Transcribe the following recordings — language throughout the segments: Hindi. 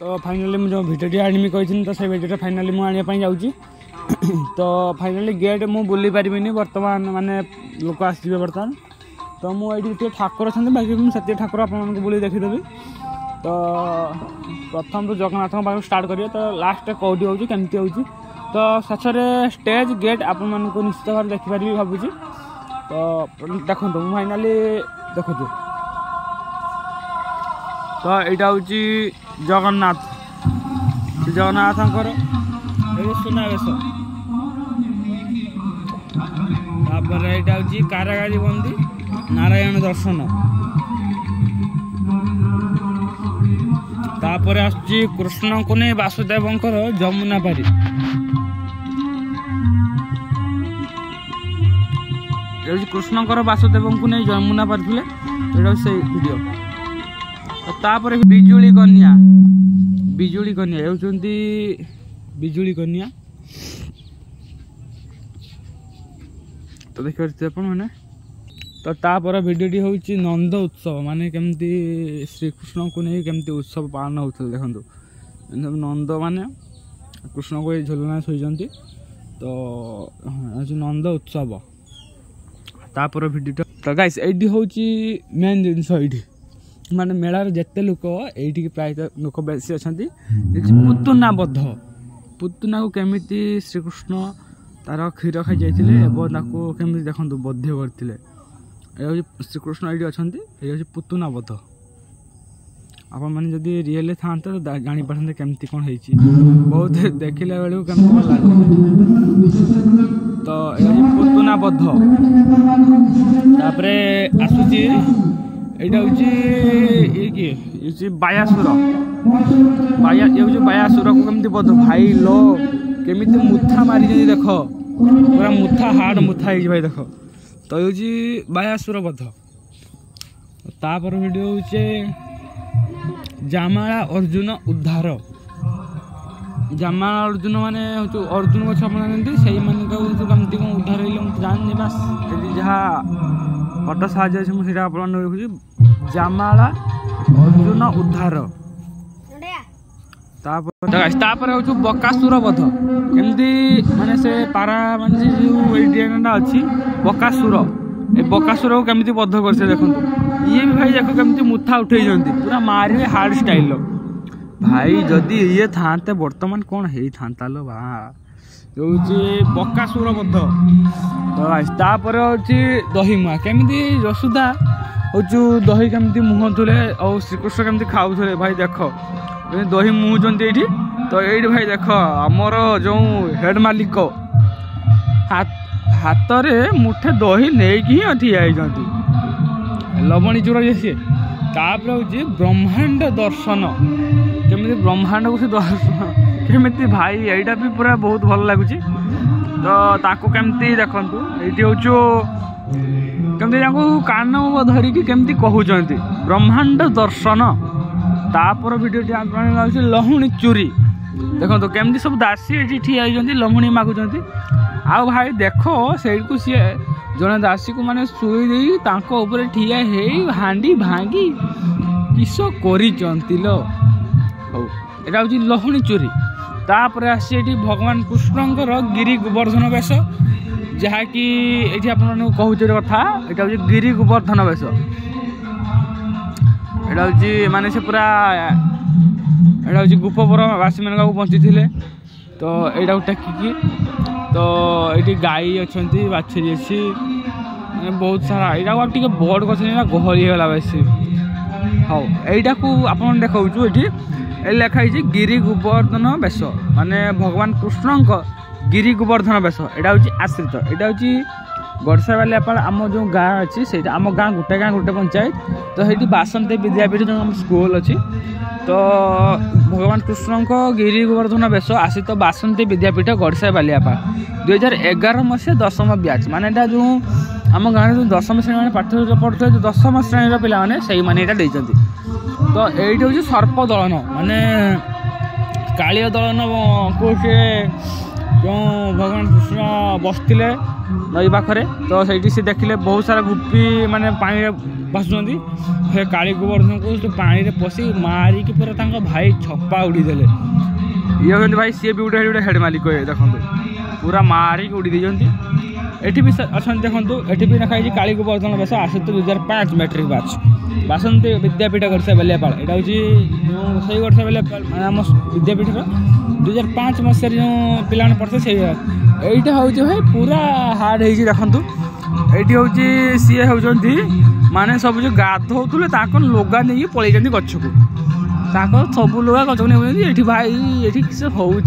तो फाइनाली मुझे भिडियो आनी कही तो से भिडियो फाइनाली मुझे जाऊँगी तो फाइनाली गेट मु बुली पारिनी बर्तमान माने लोक आसवे बर्तमान तो मुझे ठाकुर अच्छा बाकी मुझे ठाकुर आप बुले देखीदेवी तो प्रथम तो जगन्नाथ पाख स्टार्ट करिए तो लास्ट कौटी होगी केमती होगी तो शेष स्टेज गेट आपण निश्चित भाव देखिपारि भावुँ तो देखो मुझे फाइनाली देखु तो यहाँ हूँ जगन्नाथ जगन्नाथ सुनावेश तापर यहाँ हूँ कारागारी बंदी नारायण दर्शन तापर आसुची कृष्ण को नहीं वासुदेव जमुना पारी कृष्णकर वासुदेव को नहीं जमुना पारी थे से वीडियो तापर बिजुली कन्या होती बिजुली कन्या तो देखिए मैंने तो तापर भिडियोटी हूँ नंद उत्सव माने केमती श्रीकृष्ण को नहीं केमती उत्सव पालन होता देखो नंद माने कृष्ण को झुलना शोचती तो नंद उत्सव तापर भिडियो तो गाइस ये हूँ मेन जिनस ये माने मेलार जिते लोक ये प्रायतः लोक बेसी अच्छा पुतुना बध पुतुना को केमिति श्रीकृष्ण तार क्षीर खाई जाते केमी देखो बध्य करते ये श्रीकृष्ण ये अच्छा ये पुतुना बध आपण मैंने जदि रियल था तो जापारे केमती कौन है बहुत देखला बेलू केमती भल लगे तो ये पुतुना बध तापर आसूची यहाँ हूँ बायासुर बायासुर को केमती बध भाई लो केमी मुथा मारी देख पूरा मुथा हार्ड मुथा है भाई देख तो ये बायासुर बध तापर वीडियो हूँ जामाला अर्जुन उद्धार जामाला अर्जुन माने अर्जुन गछ अपना से कमती कौन उद्धार है जानी बास जहाँ फटो साहय मुझे देखुची जामाला अर्जुन उद्धार तापर हूँ बकासुर बध केमती माने से पारा माने जो अच्छी बकासुर ए बकासुर को केमती बध कर देखो ये भी भाई देखो केमती मुथा उठे पूरा मारे हार्ड स्टाइल भाई जदि ये था बर्तमान कौन है था लो बा बकासुर बध तापर हूँ दहीमुआ केमती यशोदा हूँ दही केमती मुह धुले और श्रीकृष्ण केमती खाऊले भाई देख दही मुहुंट ये तो ये भाई देख आमर जो हेड मालिक हाथ में मुठे दही नहीं ठिया लवणी चूर सी तापर हूँ ब्रह्मांड दर्शन केमी ब्रह्मांड को से दर्शन केमी भाई यहाँ भी पूरा बहुत भल लगुच तो ताको केमती देखु ये हूँ केमती कान धरिकी केमती कहते ब्रह्मांड दर्शन तापर वीडियो लहुणी चूरी देखो तो केमती सब दासी ये ठिया लहुणी मागुंट आ भाई देख से सी जड़े दासी को माने शुई दे ठिया हांडी भांगी किस कर यहाँ हूँ लहुणी चोरी तापर आसी भगवान कृष्णकर गिरी गोवर्धन वेश जहाँकि ये कहूँ कथा यहाँ हूँ गिरी गोवर्धन वेश यहाँ हूँ माने से पूरा यहाँ हूँ गोपपुर वासी मान बंची थे तो यहाँ टेकिकी तो ये गाई अच्छा बाछुरी अच्छी बहुत सारा यहाँ आप बड़ कर गहली होगा बेसी हाँ यहाँ को आप देखा ये लिखाई गिरी गोवर्धन वेश माने भगवान कृष्ण गिरी गोवर्धन वेश यहाँ हूँ आश्रित यहाँ हूँ गड़सा बालियापाड़ आम जो गाँ अच्छी से आम गाँ गोटे पंचायत तो ये बासंती विद्यापीठ जो आम स्कूल अच्छी तो भगवान कृष्ण गिरी गोवर्धन वेश आसी तो बासंती विद्यापीठ गड़सा बालियापाड़ 2011 मसीहा 10th बैच माने जो आम गाँव जो 10th श्रेणी में पाठ पढ़ुते जो 10th श्रेणी पिला से तो ये हूँ सर्प दलन माने कालिया दलन को जो भगवान कृष्ण बसते नई पाखे तो सही से देखिले बहुत सारा गुपी माने पानी भासुँच से काली गोवर्धन को पानी में पशि मारिकी पूरा भाई छप्पा उड़ीदे ये कहते भाई सी भी गोटे हेड मालिक देखो पूरा मारिक उड़ी देती एटी भी अच्छा देखो ये भी लिखाई काली गोवर्धन बेस आसित 2005 मैट्रिक बैच बासंती विद्यापीठ गड़सा बेलेपाल यहाँ हूँ से गड़सा बेलेपाल मैं आम विद्यापीठ 2005 मसीह जो पिला पढ़ते से यहीटा हूँ भाई पूरा हार्ड हो देखु ये हूँ सी होती माने सब जो गाधौले लुगा नहीं पलि जाती गच को सब लुगा गच को नहीं ये भाई ये किसी हूँ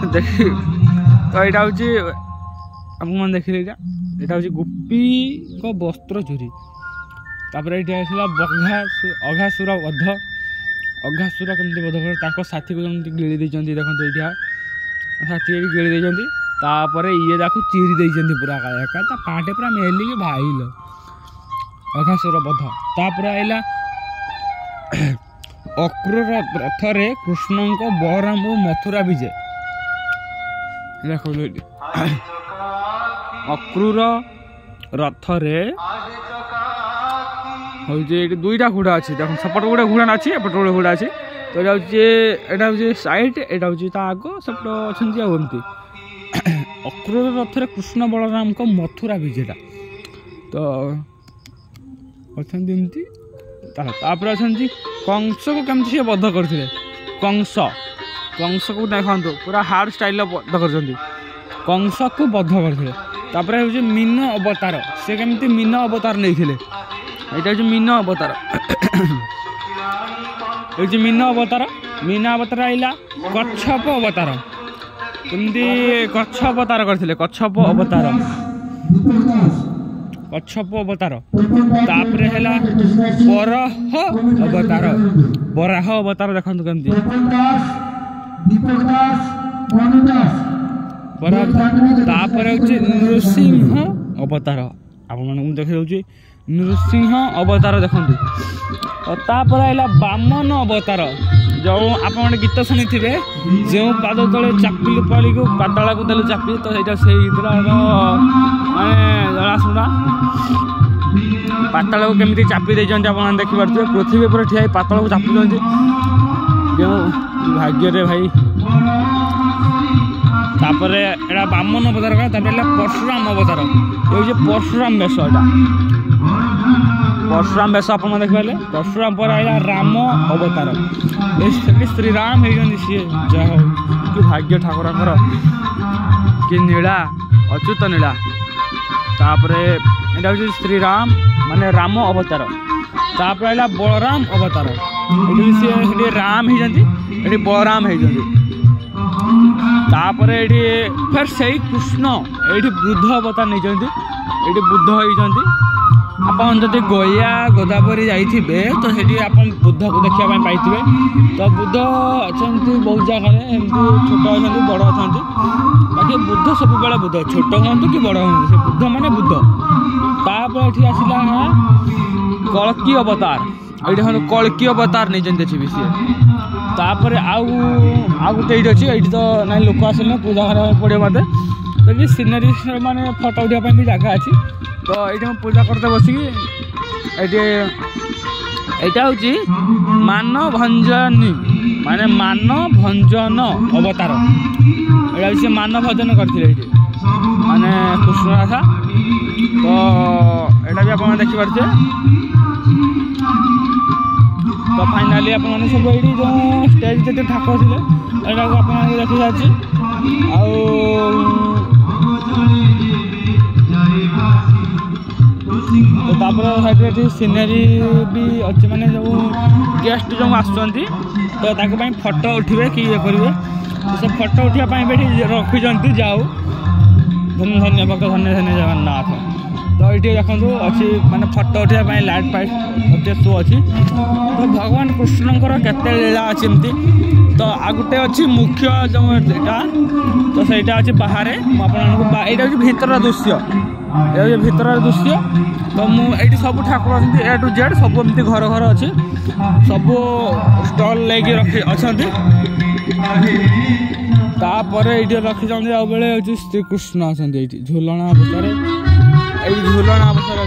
देख तो यहाँ हूँ आपने देखिले यहाँ हूँ गोपी को वस्त्र चोरी तापर ये अघासुर वध अघासुर केमती वध कर साथी को जमी गिड़ी देखते देखो ये साथी गिड़ी देखते तापर ये चिरी देती पूरा का पाटे पूरा मेलिक भाईल अघासुर वध तापर आइला अक्रूर रथरे कृष्ण को बलराम और मथुरा विजय देख अक्रूर रथरे हूँ दुईटा घोड़ा अच्छी देख सेपट गोटे घोड़ा अच्छी एपट गोटे घोड़ा अच्छी तो यहाँ हूँ सैड यहाँ हूँ आग सेपट अच्छा एमती अक्रूर रथरे कृष्ण बलराम को मथुरा विजेता तो अच्छा एमती तापर अच्छा कंस को केमती सी बध करते कंस को देखो पूरा हार्ड स्टाइल बध कर कंस को बध करते तापर हूँ मीन अवतार से केमती मीन अवतार नहीं यहाँ हूँ मीन अवतार ये मीन अवतार आइला कच्छप अवतार केमती कच्छ अवतार करते कच्छप अवतार तापर है बराह अवतार देखो केमती तापर नृसिंह अवतार आपन देखिए नृसिंह अवतार देखो तापर आइला बामन अवतार जो आप गीत शुणी थे जो पाद तले चापिल पाली को पाताला को देले चापी तो यहाँ से माने जड़ाशुड़ा पाताल को केमती चापी देते आप देखिपे पृथ्वी पर ठिया पाताल को चापी जो भाग्य भाई तापर एटा बामन अवतार का परशुराम अवतार ये परशुराम वेश परशुराम वेश आप देखिए परशुराम पर आया राम अवतार श्रीराम होती सी जहा कि भाग्य ठाकुर कि नीला अच्युत नीला तापर यहाँ हूँ श्रीराम माने राम अवतार तापर आइला बलराम अवतार ये राम होती बलराम होती तापर ये फिर से कृष्ण ये बुद्ध अवतार नहीं ये बुद्ध होती आपन जब गया गोदावरी जाइए तो ये आप बुद्ध को देखा पाई तो बुद्ध अच्छा बहुत जगह छोट अच्छा बड़ अच्छा बाकी बुद्ध सब बेले बुद्ध छोट हूँ कि बड़ हूँ से बुद्ध माने बुद्ध तापर ये आसला कल्की अवतार ये हूँ कल्की अवतार नहीं देखी सी तापर आउ गोटे ये अच्छी ये तो ना लोक आसले पूजा करने पड़े मत तो ये सिनेरी माने फटो उठापी भी जगह अच्छी तो ये पूजा करते बसिकी यहाँ हूँ मान भंजनी माने मान भंजन अवतार यहाँ से मान भजन करते माने कृष्णराधा तो यहाँ भी आप देखिपे तो फाइनाली आप सब ये जो स्टेज जो ठाकुर थे यहाँ आप देखी जाए तो तापर सीनेरी भी अच्छे माने जो गेस्ट जो आसुँच तो फोटो उठे कि ये करेंगे से फोटो उठापी रखी जाऊ धन्य भक्त धन्य धन्य जगन्नाथ तो ये देखो अच्छी माने फोटो उठापी लाइट फाइट अच्छे शो अच्छी तो भगवान कृष्णकर केते लीला अच्छी एमती तो आ गोटे अच्छी मुख्य जो तो सहीटा अच्छी बाहर यहाँ हूँ भीतर दृश्य ये भीतर दृश्य तो मुझे सब ठाकुर अच्छे ए टू जेड सब एमती घर घर अच्छी सब स्टल लेके रखी अच्छा तापर ये रखिंट आ बेले हूँ श्रीकृष्ण अच्छा झूलना अवसर ये झूलना अवसर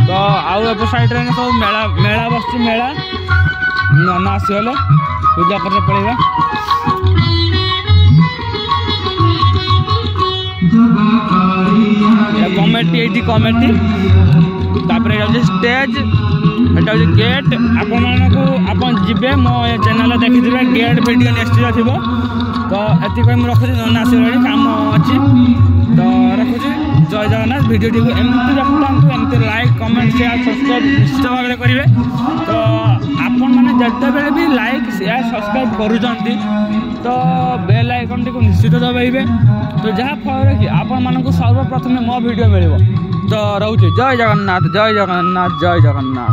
तो आउ एप साइड सब मेला मेला बस मेला नना आसगले पूजा कर पड़ेगा कमेटी ये कमेटी तापर स्टेज एटा हूँ गेट आपण जी मो चैनल देखिए गेट वीडियो नेक्स्ट थी तो ये मुझे रखुच्छी नना आसगले काम अच्छी तो रखुच्छी जय जगन्नाथ भिडियो टी एमती देखता एमती लाइक कमेंट शेयर सब्सक्राइब निश्चित भाव में करेंगे तो आपण मैंने जिते बड़े भी लाइक शेयर सब्सक्राइब करुँच तो बेल आइकन टी निश्चित दबाइबे तो जहाँफल कि आपण मानक सर्वप्रथम मो वीडियो मिल तो रोचे जय जगन्नाथ जय जगन्नाथ जय जगन्नाथ।